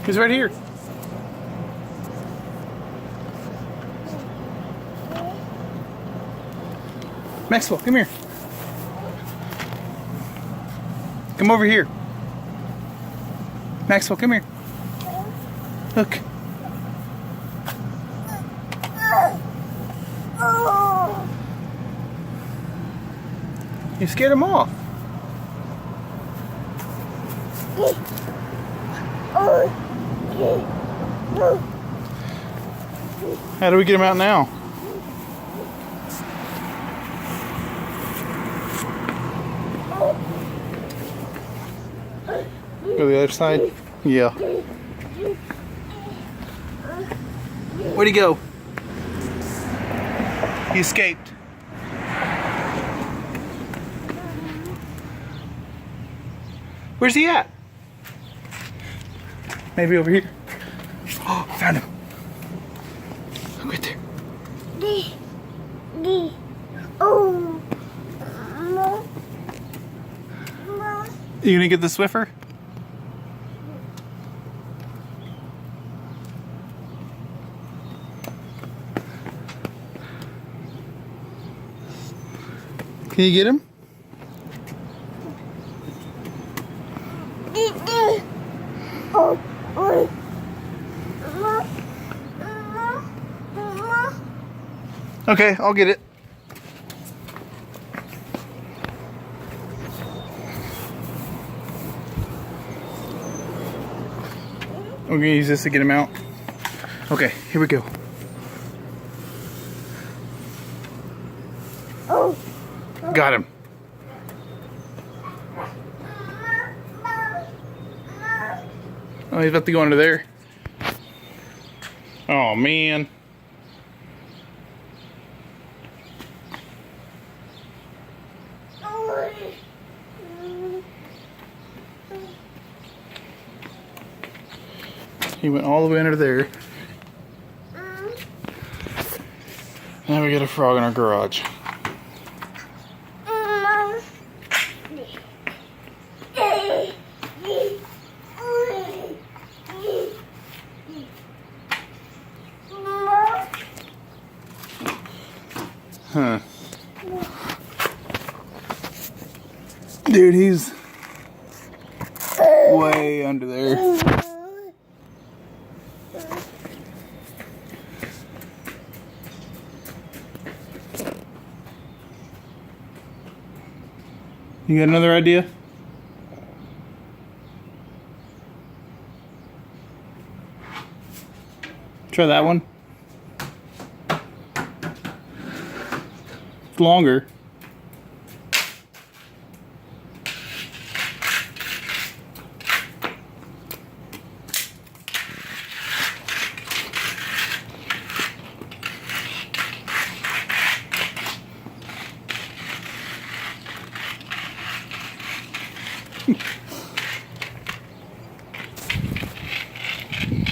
He's right here. Maxwell, come here. Come over here. Maxwell, come here. Look. You scared him off. How do we get him out now? Go to the other side? Yeah. Where'd he go? He escaped. Where's he at? Maybe over here. Oh, found him. Look right there. Oh. You gonna get the Swiffer? Can you get him? Okay, I'll get it. We're gonna use this to get him out. Okay, here we go. Got him. Oh, he's about to go under there. Oh, man. He went all the way under there. Now we got a frog in our garage. Huh. Dude, he's way under there. You got another idea? Try that one. It's longer.